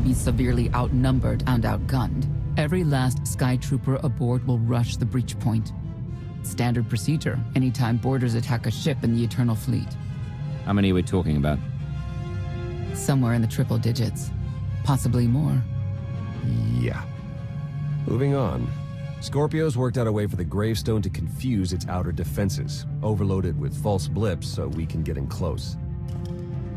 be severely outnumbered and outgunned, every last Sky Trooper aboard will rush the breach point. Standard procedure anytime boarders attack a ship in the Eternal Fleet. How many are we talking about? Somewhere in the triple digits. Possibly more. Yeah. Moving on. Scorpio's worked out a way for the gravestone to confuse its outer defenses, overload it with false blips so we can get in close.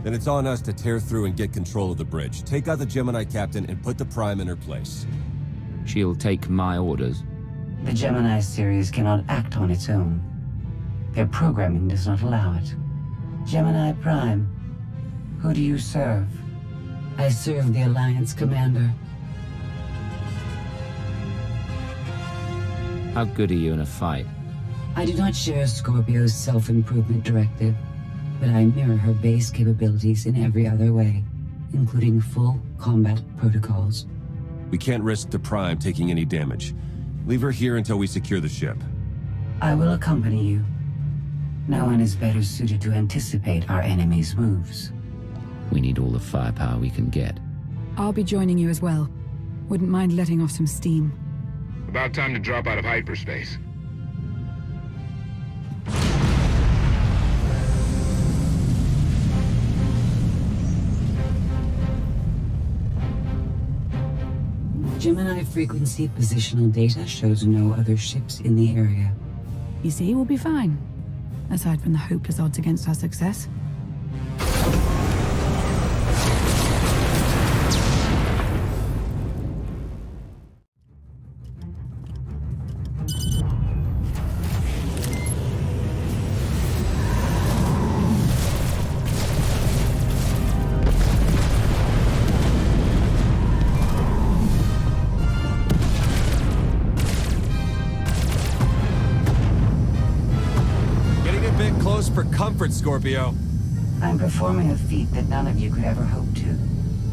Then it's on us to tear through and get control of the bridge. Take out the Gemini captain and put the Prime in her place. She'll take my orders. The Gemini series cannot act on its own. Their programming does not allow it. Gemini Prime, who do you serve? I serve the Alliance Commander. How good are you in a fight? I do not share Scorpio's self-improvement directive, but I mirror her base capabilities in every other way, including full combat protocols. We can't risk the Prime taking any damage. Leave her here until we secure the ship. I will accompany you. No one is better suited to anticipate our enemy's moves. We need all the firepower we can get. I'll be joining you as well. Wouldn't mind letting off some steam. About time to drop out of hyperspace. Gemini frequency positional data shows no other ships in the area. You see, we'll be fine. Aside from the hopeless odds against our success. For comfort, Scorpio. I'm performing a feat that none of you could ever hope to.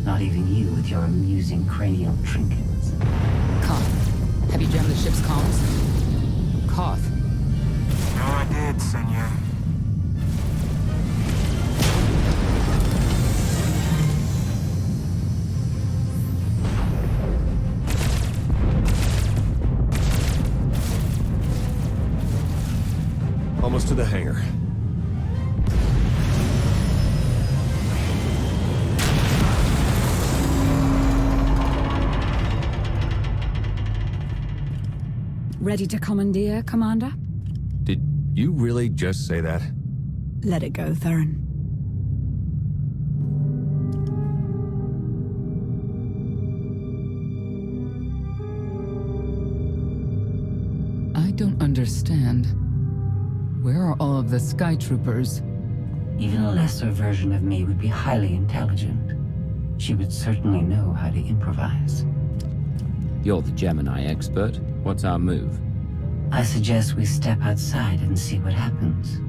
Not even you with your amusing cranial trinkets. Koth. Have you jammed the ship's comms? Koth. No, I did, senor. Almost to the hangar. Ready to commandeer, Commander? Did you really just say that? Let it go, Theron. I don't understand. Where are all of the Sky Troopers? Even a lesser version of me would be highly intelligent. She would certainly know how to improvise. You're the Gemini expert. What's our move? I suggest we step outside and see what happens.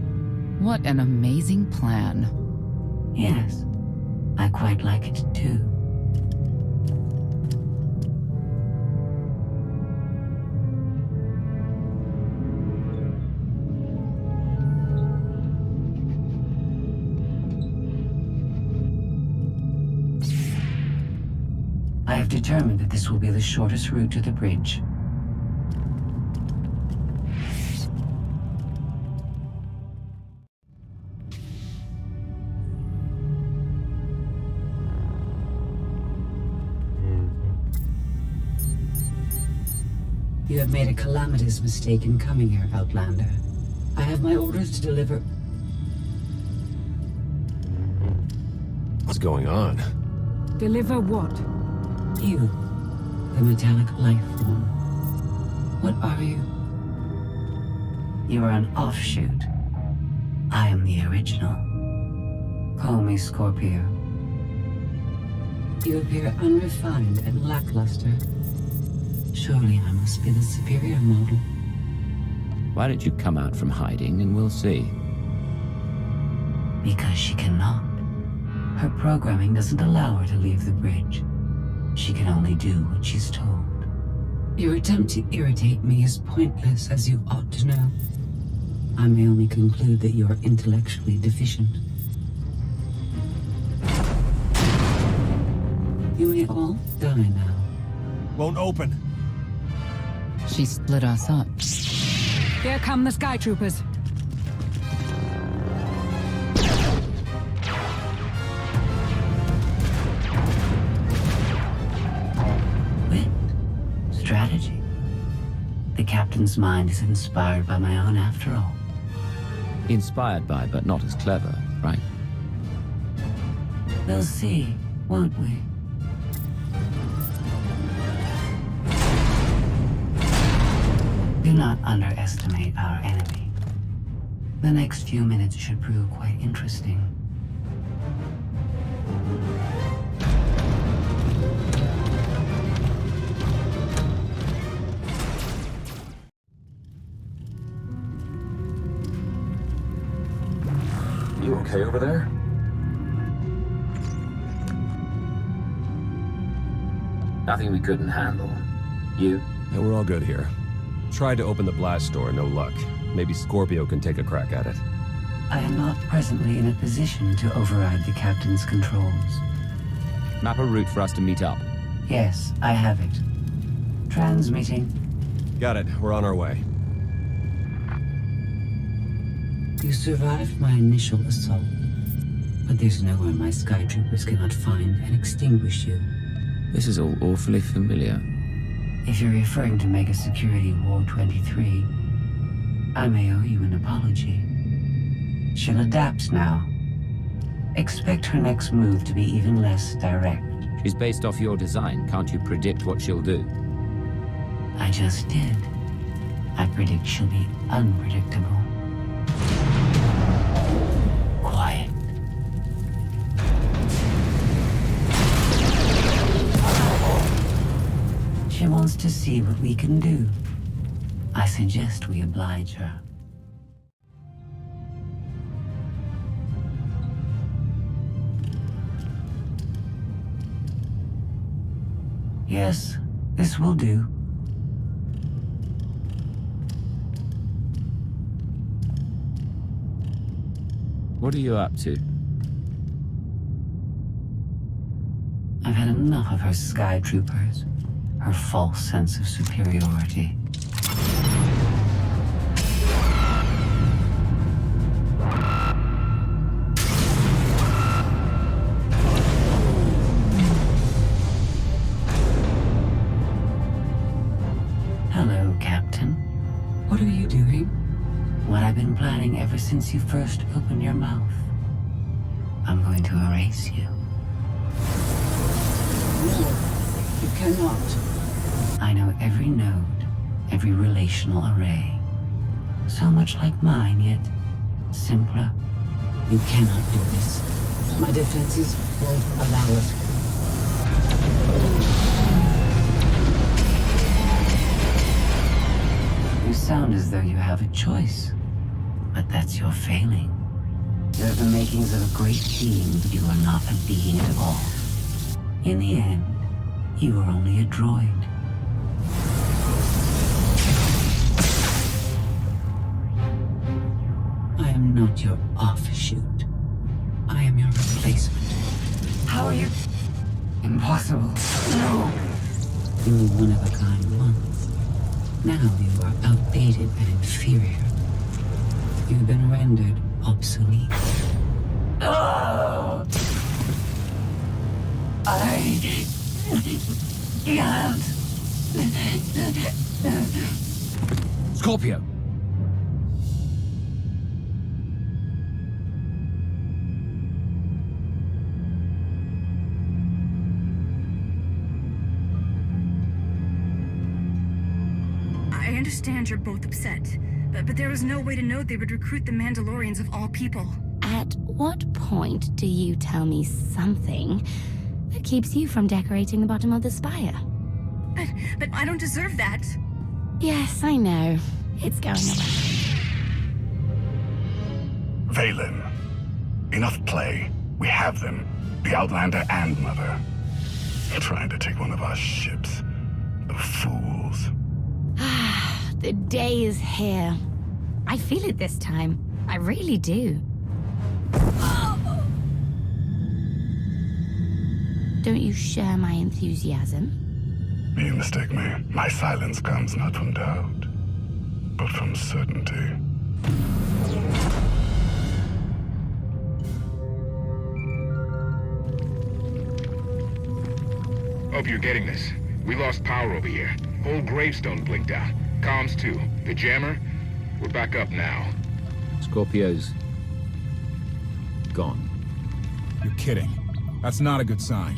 What an amazing plan. Yes, I quite like it too. I have determined that this will be the shortest route to the bridge. You have made a calamitous mistake in coming here, Outlander. I have my orders to deliver... What's going on? Deliver what? You, the metallic life form. What are you? You are an offshoot. I am the original. Call me Scorpio. You appear unrefined and lackluster. Surely I must be the superior model. Why don't you come out from hiding and we'll see? Because she cannot. Her programming doesn't allow her to leave the bridge. She can only do what she's told. Your attempt to irritate me is pointless, as you ought to know. I may only conclude that you are intellectually deficient. You may all I know. Won't open. She split us up. Here come the Sky Troopers. Wit. Strategy. The captain's mind is inspired by my own after all. Inspired by, but not as clever, right? We'll see, won't we? Do not underestimate our enemy. The next few minutes should prove quite interesting. You okay over there? Nothing we couldn't handle. You? Yeah, we're all good here. Tried to open the blast door, no luck. Maybe Scorpio can take a crack at it. I am not presently in a position to override the captain's controls. Map a route for us to meet up. Yes, I have it. Transmitting. Got it. We're on our way. You survived my initial assault, but there's nowhere my Sky Troopers cannot find and extinguish you. This is all awfully familiar. If you're referring to Mega Security War 23, I may owe you an apology. She'll adapt now. Expect her next move to be even less direct. She's based off your design. Can't you predict what she'll do? I just did. I predict she'll be unpredictable. Quiet. She wants to see what we can do. I suggest we oblige her. Yes, this will do. What are you up to? I've had enough of her Sky Troopers. Her false sense of superiority. Hello, Captain. What are you doing? What I've been planning ever since you first opened your mouth. I'm going to erase you. No, you cannot. I know every node, every relational array. So much like mine, yet simpler. You cannot do this. My defenses won't allow it. You sound as though you have a choice, but that's your failing. You have the makings of a great being, but you are not a being at all. In the end, you are only a droid. I am not your offshoot. I am your replacement. How are you? Impossible. No. You were one of a kind once. Now you are outdated and inferior. You've been rendered obsolete. Oh! I can't. Scorpio! I understand you're both upset, but there was no way to know they would recruit the Mandalorians of all people. At what point do you tell me something that keeps you from decorating the bottom of the spire? But I don't deserve that. Yes, I know. It's going away. Valen, enough play. We have them. The Outlander and Mother. Trying to take one of our ships. The fools. The day is here. I feel it this time. I really do. Don't you share my enthusiasm? You mistake me. My silence comes not from doubt, but from certainty. Hope you're getting this. We lost power over here. Whole gravestone blinked out. Comms too. The jammer? We're back up now. Scorpio's gone. You're kidding. That's not a good sign.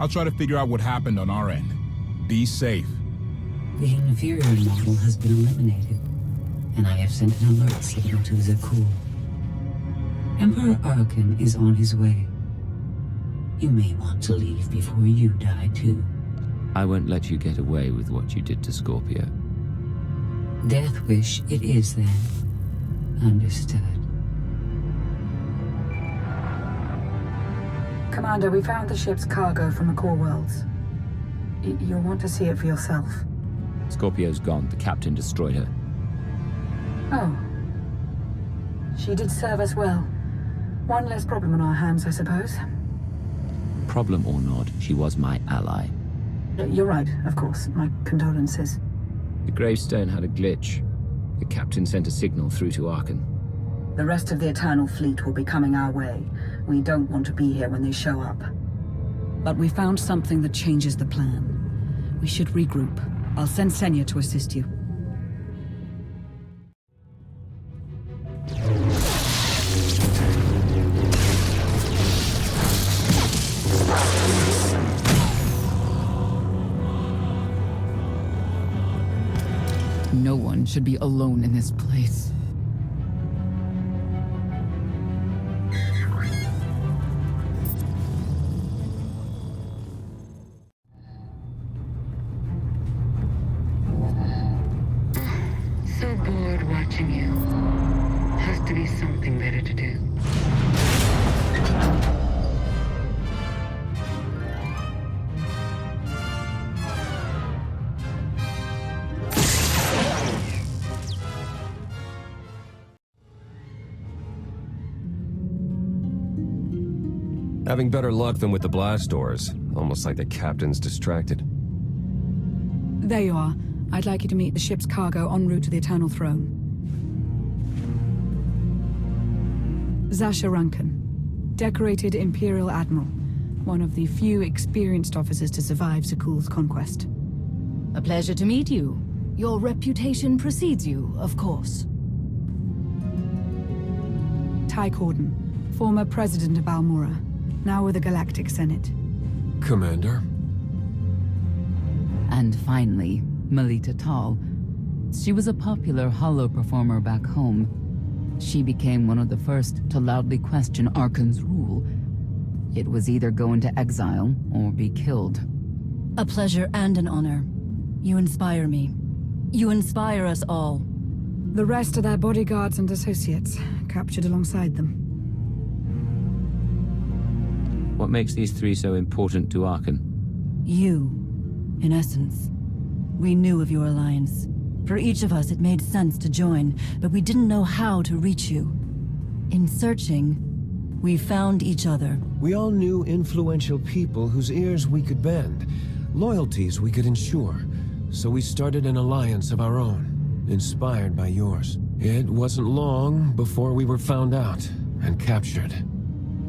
I'll try to figure out what happened on our end. Be safe. The Imperial model has been eliminated, and I have sent an alert signal to Zakul. Emperor Arkan is on his way. You may want to leave before you die, too. I won't let you get away with what you did to Scorpio. Death wish it is, then. Understood. Commander, we found the ship's cargo from the core worlds. You'll want to see it for yourself. Scorpio's gone. The captain destroyed her. Oh. She did serve us well. One less problem on our hands, I suppose. Problem or not, she was my ally. You're right, of course. My condolences. The gravestone had a glitch. The captain sent a signal through to Arkan. The rest of the Eternal Fleet will be coming our way. We don't want to be here when they show up. But we found something that changes the plan. We should regroup. I'll send Senya to assist you. No one should be alone in this place. So bored watching you. Has to be something better to do. Having better luck than with the blast doors. Almost like the captain's distracted. There you are. I'd like you to meet the ship's cargo en route to the Eternal Throne. Zasha Rankin, decorated Imperial Admiral. One of the few experienced officers to survive Zakul's conquest. A pleasure to meet you. Your reputation precedes you, of course. Ty Corden, former president of Balmora, now with the Galactic Senate. Commander? And finally, Melita Tal. She was a popular holo performer back home. She became one of the first to loudly question Arkan's rule. It was either go into exile or be killed. A pleasure and an honor. You inspire me. You inspire us all. The rest are their bodyguards and associates, captured alongside them. What makes these three so important to Arkan? You, in essence. We knew of your alliance. For each of us, it made sense to join, but we didn't know how to reach you. In searching, we found each other. We all knew influential people whose ears we could bend, loyalties we could ensure. So we started an alliance of our own, inspired by yours. It wasn't long before we were found out and captured.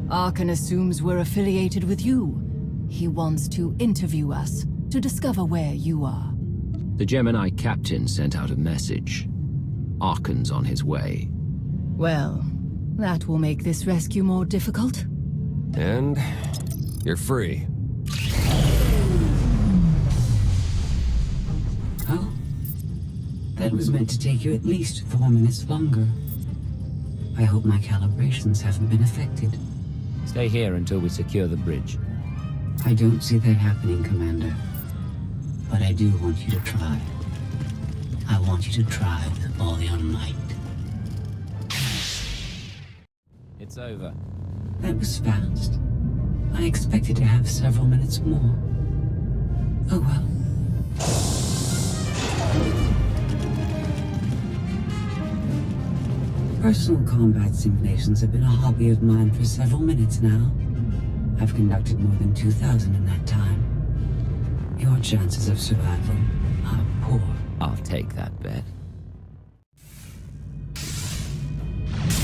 Arkan assumes we're affiliated with you. He wants to interview us, to discover where you are. The Gemini captain sent out a message. Arkan's on his way. Well, that will make this rescue more difficult. And you're free. Oh? That was meant to take you at least 4 minutes longer. I hope my calibrations haven't been affected. Stay here until we secure the bridge. I don't see that happening, Commander. But I do want you to try. I want you to try with all your might. It's over. That was fast. I expected to have several minutes more. Oh well. Personal combat simulations have been a hobby of mine for several minutes now. I've conducted more than 2,000 in that time. Your chances of survival are poor. I'll take that bet.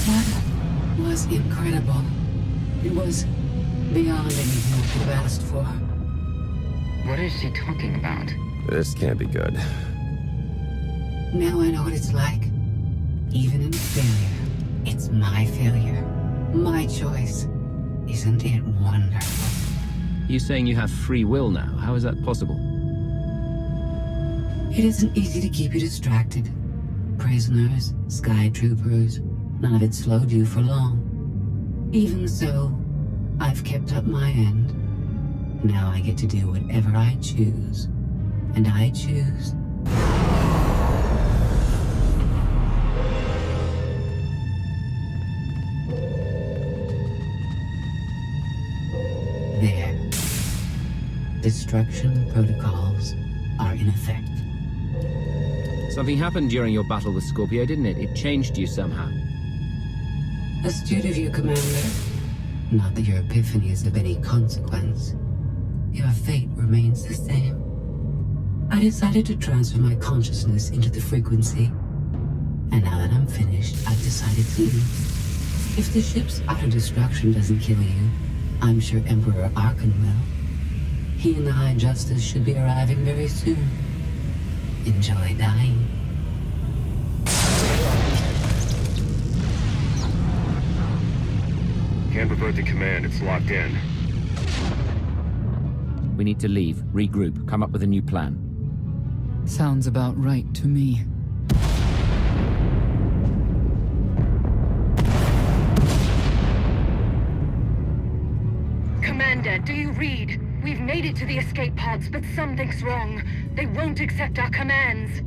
That was incredible. It was beyond anything I could have asked for. What is she talking about? This can't be good. Now I know what it's like. Even in failure, it's my failure. My choice. Isn't it wonderful? You saying you have free will now? How is that possible? It isn't easy to keep you distracted. Prisoners, sky troopers, none of it slowed you for long. Even so, I've kept up my end. Now I get to do whatever I choose. And I choose... There. Destruction protocols are in effect. Something happened during your battle with Scorpio, didn't it? It changed you somehow. Astute of you, Commander. Not that your epiphany is of any consequence. Your fate remains the same. I decided to transfer my consciousness into the frequency. And now that I'm finished, I've decided to leave. If the ship's utter destruction doesn't kill you, I'm sure Emperor Arkan will. He and the High Justice should be arriving very soon. Enjoy dying. Can't revert the command, it's locked in. We need to leave, regroup, come up with a new plan. Sounds about right to me. Commander, do you read? We've made it to the escape pods, but something's wrong. They won't accept our commands.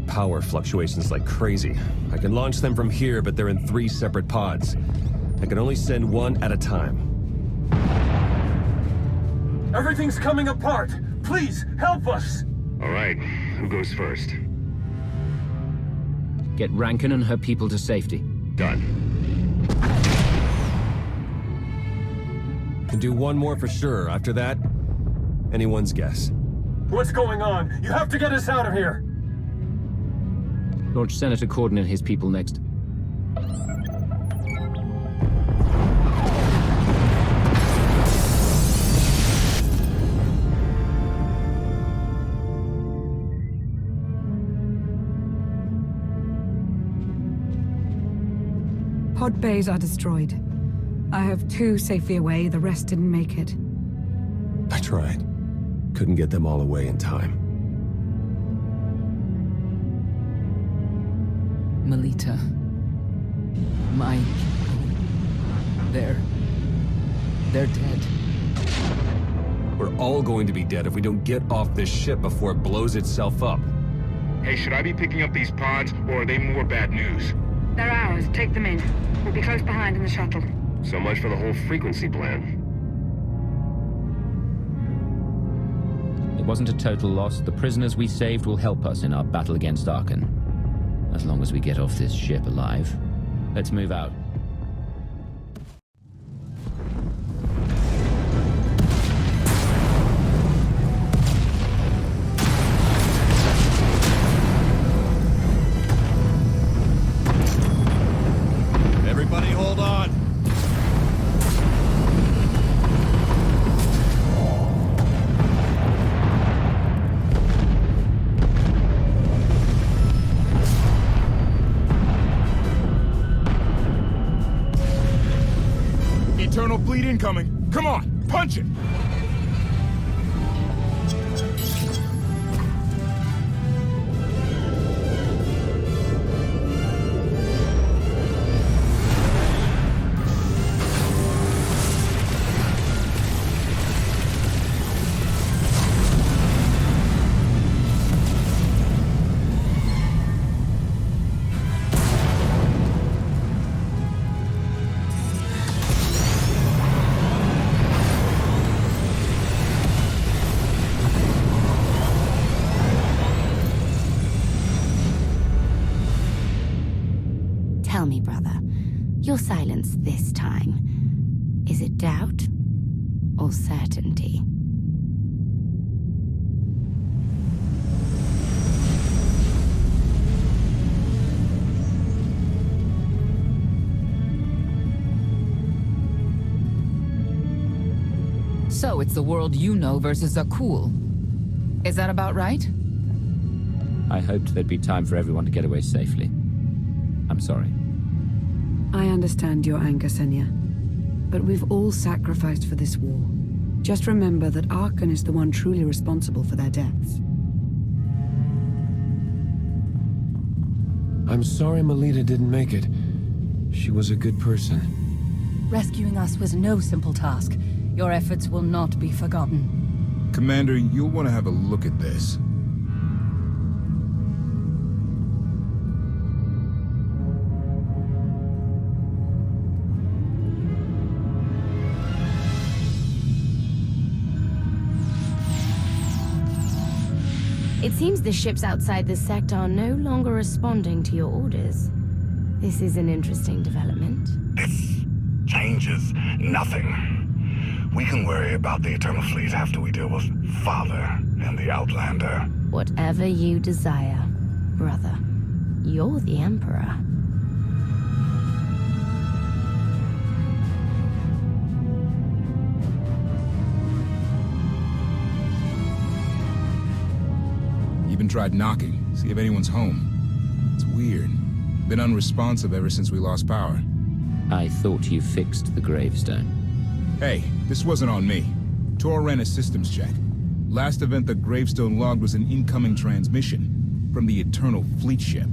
Power fluctuations like crazy. I can launch them from here, but they're in 3 separate pods. I can only send one at a time. Everything's coming apart! Please, help us! All right, who goes first? Get Rankin and her people to safety. Done. Can do one more for sure. After that, anyone's guess. What's going on? You have to get us out of here! Launch Senator Corden and his people next. Pod bays are destroyed. I have 2 safely away, the rest didn't make it. I tried. Couldn't get them all away in time. Melita. My people. They're dead. We're all going to be dead if we don't get off this ship before it blows itself up. Hey, should I be picking up these pods, or are they more bad news? They're ours. Take them in. We'll be close behind in the shuttle. So much for the whole frequency plan. It wasn't a total loss. The prisoners we saved will help us in our battle against Arkan. As long as we get off this ship alive. Let's move out. Everybody hold on. Eternal bleed incoming. Come on, punch it! Tell me, brother, your silence this time. Is it doubt? or certainty. So it's the world you know versus Zakul. Is that about right? I hoped there'd be time for everyone to get away safely. I'm sorry. I understand your anger, Senya. But we've all sacrificed for this war. Just remember that Arkan is the one truly responsible for their deaths. I'm sorry Melita didn't make it. She was a good person. Rescuing us was no simple task. Your efforts will not be forgotten. Commander, you'll want to have a look at this. It seems the ships outside this sector are no longer responding to your orders. This is an interesting development. This changes nothing. We can worry about the Eternal Fleet after we deal with Father and the Outlander. Whatever you desire, brother. You're the Emperor. Even tried knocking, see if anyone's home. It's weird. Been unresponsive ever since we lost power. I thought you fixed the gravestone. Hey, this wasn't on me. Tor ran a systems check. Last event the gravestone logged was an incoming transmission from the Eternal Fleet ship.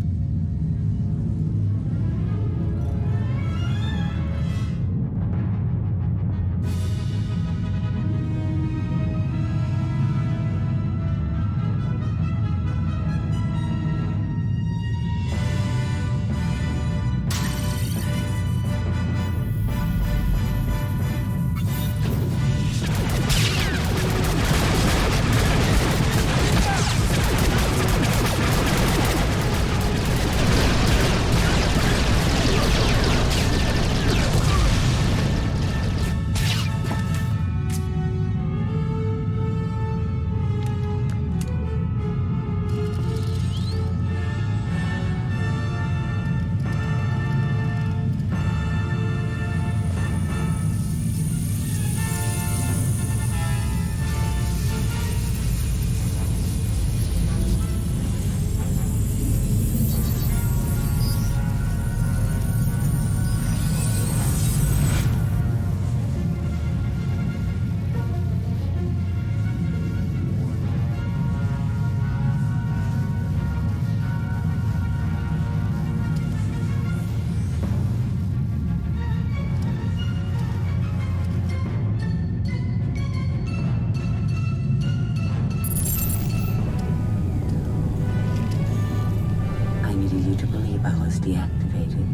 Deactivated.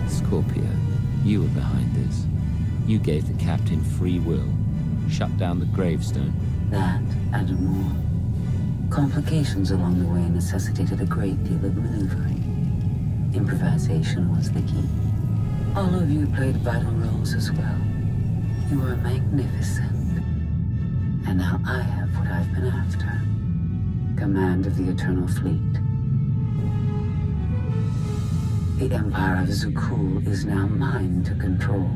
Scorpio, you were behind this. You gave the captain free will. Shut down the gravestone. That and more. Complications along the way necessitated a great deal of maneuvering. Improvisation was the key. All of you played vital roles as well. You were magnificent. And now I have what I've been after. Command of the Eternal Fleet. The Empire of Zakul is now mine to control.